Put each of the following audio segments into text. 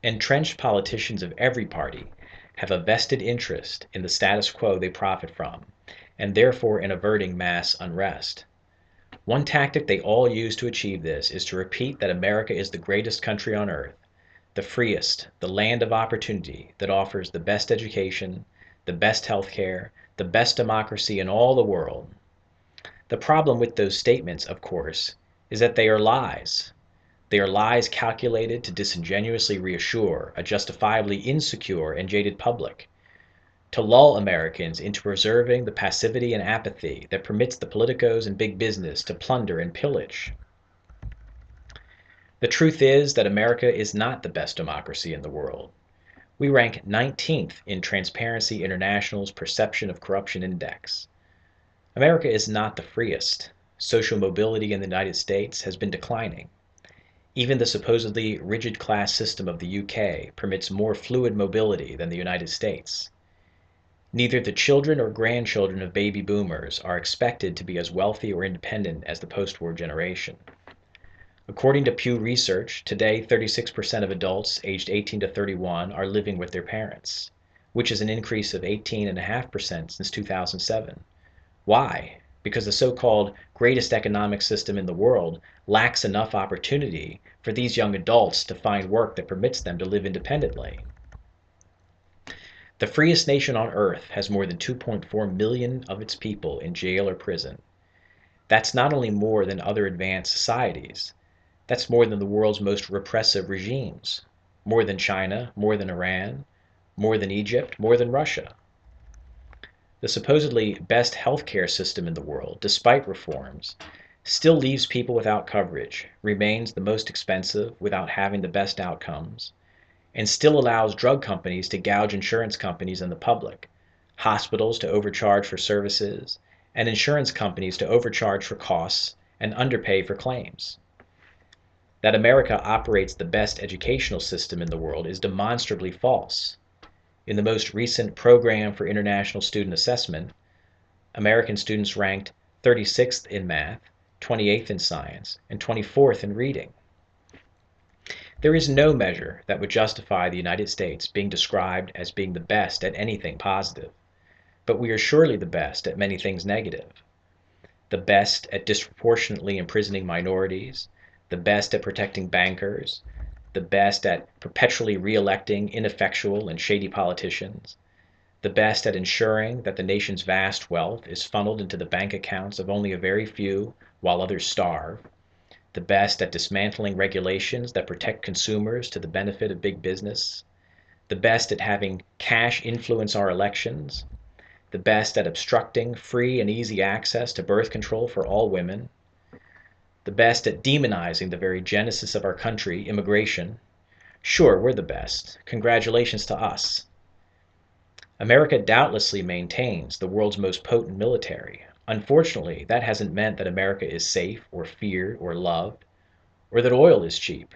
Entrenched politicians of every party have a vested interest in the status quo they profit from, and therefore in averting mass unrest. One tactic they all use to achieve this is to repeat that America is the greatest country on earth, the freest, the land of opportunity that offers the best education, the best health care, the best democracy in all the world. The problem with those statements, of course, is that they are lies. They are lies calculated to disingenuously reassure a justifiably insecure and jaded public, to lull Americans into preserving the passivity and apathy that permits the politicos and big business to plunder and pillage. The truth is that America is not the best democracy in the world. We rank 19th in Transparency International's Perception of Corruption Index. America is not the freest. Social mobility in the United States has been declining. Even the supposedly rigid class system of the UK permits more fluid mobility than the United States. Neither the children or grandchildren of baby boomers are expected to be as wealthy or independent as the post-war generation. According to Pew Research, today 36% of adults aged 18 to 31 are living with their parents, which is an increase of 18.5% since 2007. Why? Because the so-called greatest economic system in the world lacks enough opportunity for these young adults to find work that permits them to live independently. The freest nation on earth has more than 2.4 million of its people in jail or prison. That's not only more than other advanced societies, that's more than the world's most repressive regimes, more than China, more than Iran, more than Egypt, more than Russia. The supposedly best healthcare system in the world, despite reforms, still leaves people without coverage, remains the most expensive without having the best outcomes, and still allows drug companies to gouge insurance companies and the public, hospitals to overcharge for services, and insurance companies to overcharge for costs and underpay for claims. That America operates the best educational system in the world is demonstrably false. In the most recent Program for International Student Assessment, American students ranked 36th in math, 28th in science, and 24th in reading. There is no measure that would justify the United States being described as being the best at anything positive, but we are surely the best at many things negative. The best at disproportionately imprisoning minorities, the best at protecting bankers, the best at perpetually re-electing ineffectual and shady politicians, the best at ensuring that the nation's vast wealth is funneled into the bank accounts of only a very few while others starve, the best at dismantling regulations that protect consumers to the benefit of big business, the best at having cash influence our elections, the best at obstructing free and easy access to birth control for all women, the best at demonizing the very genesis of our country, immigration. Sure, we're the best. Congratulations to us. America doubtlessly maintains the world's most potent military. Unfortunately, that hasn't meant that America is safe or feared or loved, or that oil is cheap,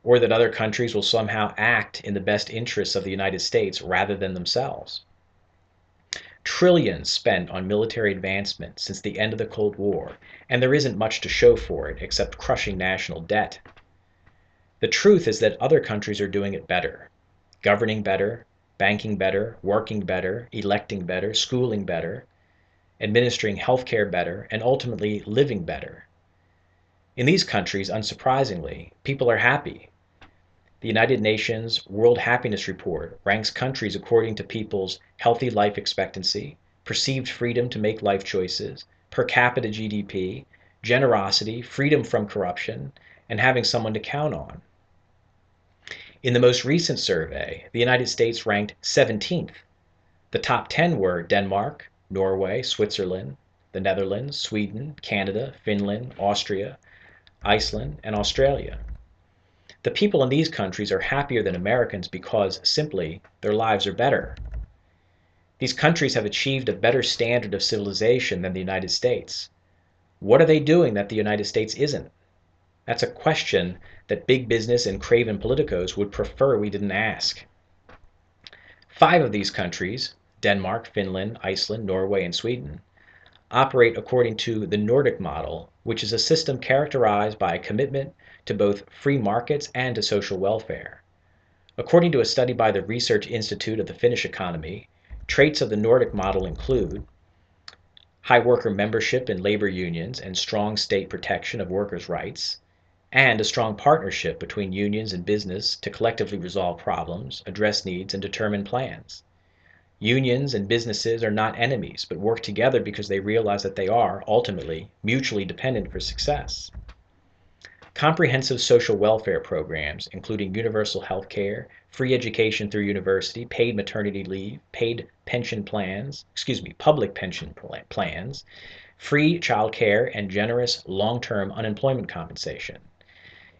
or that other countries will somehow act in the best interests of the United States rather than themselves. Trillions spent on military advancement since the end of the Cold War, and there isn't much to show for it except crushing national debt. The truth is that other countries are doing it better, governing better, banking better, working better, electing better, schooling better, administering healthcare better, and ultimately living better. In these countries, unsurprisingly, people are happy. The United Nations World Happiness Report ranks countries according to people's healthy life expectancy, perceived freedom to make life choices, per capita GDP, generosity, freedom from corruption, and having someone to count on. In the most recent survey, the United States ranked 17th. The top 10 were Denmark, Norway, Switzerland, the Netherlands, Sweden, Canada, Finland, Austria, Iceland, and Australia. The people in these countries are happier than Americans because, simply, their lives are better. These countries have achieved a better standard of civilization than the United States. What are they doing that the United States isn't? That's a question that big business and craven politicos would prefer we didn't ask. 5 of these countries, Denmark, Finland, Iceland, Norway, and Sweden, operate according to the Nordic model, which is a system characterized by a commitment to both free markets and to social welfare. According to a study by the Research Institute of the Finnish Economy, traits of the Nordic model include high worker membership in labor unions and strong state protection of workers' rights, and a strong partnership between unions and business to collectively resolve problems, address needs, and determine plans. Unions and businesses are not enemies, but work together because they realize that they are, ultimately, mutually dependent for success. Comprehensive social welfare programs, including universal health care, free education through university, paid maternity leave, public pension plans, free child care, and generous long-term unemployment compensation.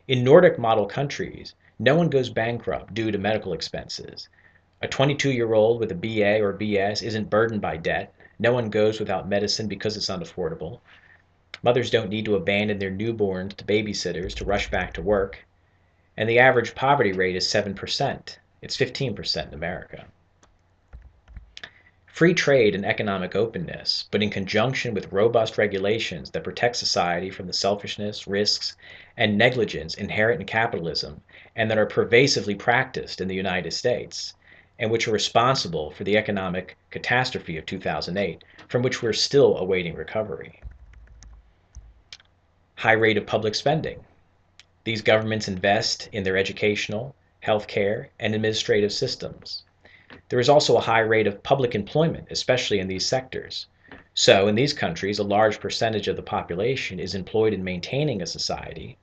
In Nordic model countries, no one goes bankrupt due to medical expenses. A 22-year-old with a BA or BS isn't burdened by debt. No one goes without medicine because it's unaffordable. Mothers don't need to abandon their newborns to babysitters to rush back to work. And the average poverty rate is 7%. It's 15% in America. Free trade and economic openness, but in conjunction with robust regulations that protect society from the selfishness, risks, and negligence inherent in capitalism and that are pervasively practiced in the United States, and which are responsible for the economic catastrophe of 2008, from which we're still awaiting recovery. High rate of public spending. These governments invest in their educational, healthcare, and administrative systems. There is also a high rate of public employment, especially in these sectors. So, in these countries, a large percentage of the population is employed in maintaining a society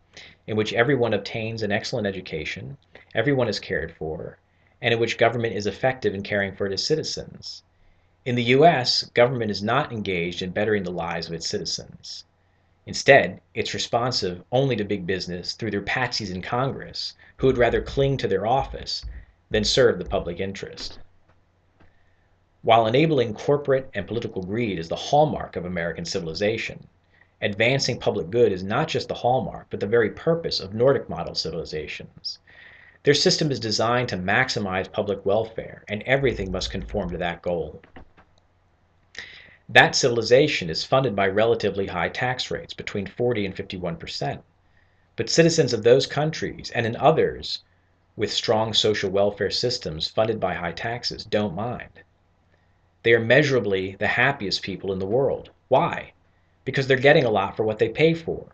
in which everyone obtains an excellent education, everyone is cared for, and in which government is effective in caring for its citizens. In the US, government is not engaged in bettering the lives of its citizens. Instead, it's responsive only to big business through their patsies in Congress, who would rather cling to their office than serve the public interest. While enabling corporate and political greed is the hallmark of American civilization, advancing public good is not just the hallmark, but the very purpose of Nordic model civilizations. Their system is designed to maximize public welfare, and everything must conform to that goal. That civilization is funded by relatively high tax rates, between 40 and 51%. But citizens of those countries and in others with strong social welfare systems funded by high taxes don't mind. They are measurably the happiest people in the world. Why? Because they're getting a lot for what they pay for.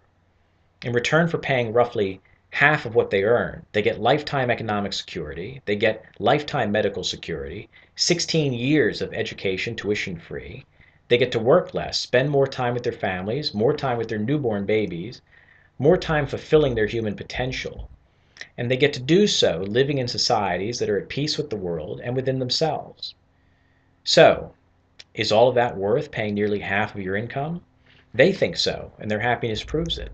In return for paying roughly half of what they earn, they get lifetime economic security, they get lifetime medical security, 16 years of education tuition free. They get to work less, spend more time with their families, more time with their newborn babies, more time fulfilling their human potential. And they get to do so living in societies that are at peace with the world and within themselves. So, is all of that worth paying nearly half of your income? They think so, and their happiness proves it.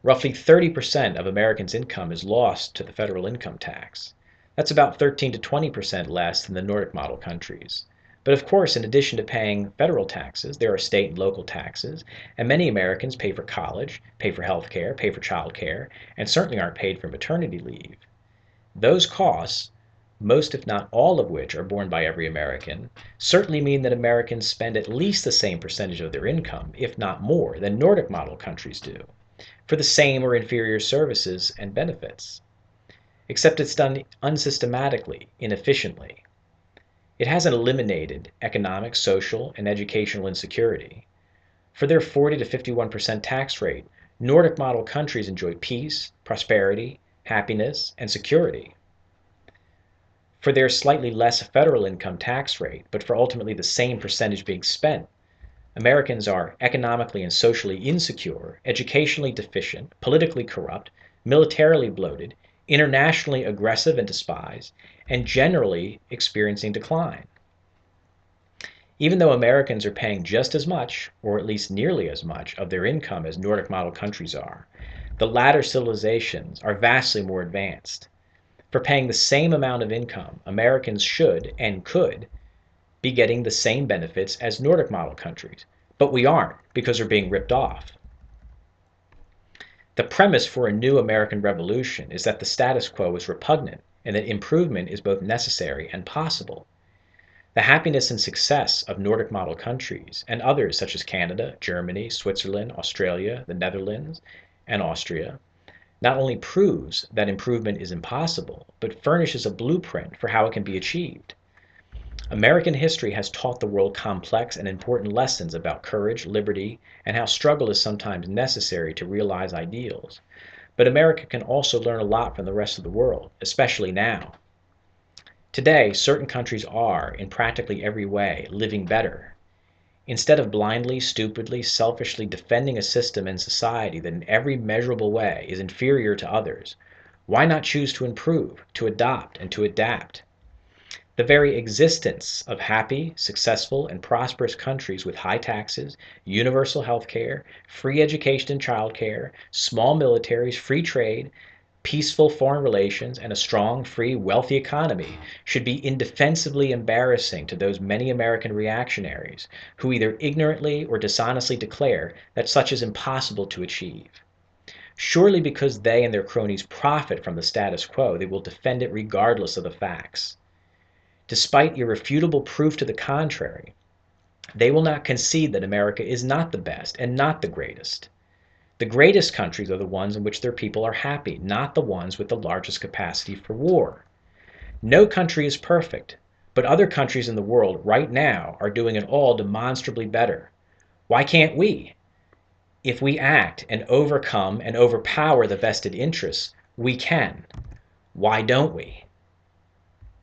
Roughly 30% of Americans' income is lost to the federal income tax. That's about 13 to 20% less than the Nordic model countries. But of course, in addition to paying federal taxes, there are state and local taxes, and many Americans pay for college, pay for health care, pay for child care, and certainly aren't paid for maternity leave. Those costs, most if not all of which are borne by every American, certainly mean that Americans spend at least the same percentage of their income, if not more, than Nordic model countries do, for the same or inferior services and benefits. Except it's done unsystematically, inefficiently. It hasn't eliminated economic, social, and educational insecurity. For their 40 to 51% tax rate, Nordic model countries enjoy peace, prosperity, happiness, and security. For their slightly less federal income tax rate, but for ultimately the same percentage being spent, Americans are economically and socially insecure, educationally deficient, politically corrupt, militarily bloated, internationally aggressive and despised, and generally experiencing decline. Even though Americans are paying just as much, or at least nearly as much, of their income as Nordic model countries are, the latter civilizations are vastly more advanced. For paying the same amount of income, Americans should and could be getting the same benefits as Nordic model countries, but we aren't because we're being ripped off. The premise for a new American revolution is that the status quo is repugnant and that improvement is both necessary and possible. The happiness and success of Nordic model countries and others such as Canada, Germany, Switzerland, Australia, the Netherlands, and Austria not only proves that improvement is impossible, but furnishes a blueprint for how it can be achieved. American history has taught the world complex and important lessons about courage, liberty, and how struggle is sometimes necessary to realize ideals. But America can also learn a lot from the rest of the world, especially now. Today, certain countries are, in practically every way, living better. Instead of blindly, stupidly, selfishly defending a system and society that in every measurable way is inferior to others, why not choose to improve, to adopt, and to adapt? The very existence of happy, successful, and prosperous countries with high taxes, universal health care, free education and childcare, small militaries, free trade, peaceful foreign relations, and a strong, free, wealthy economy should be indefensibly embarrassing to those many American reactionaries who either ignorantly or dishonestly declare that such is impossible to achieve. Surely because they and their cronies profit from the status quo, they will defend it regardless of the facts. Despite irrefutable proof to the contrary, they will not concede that America is not the best and not the greatest. The greatest countries are the ones in which their people are happy, not the ones with the largest capacity for war. No country is perfect, but other countries in the world right now are doing it all demonstrably better. Why can't we? If we act and overcome and overpower the vested interests, we can. Why don't we?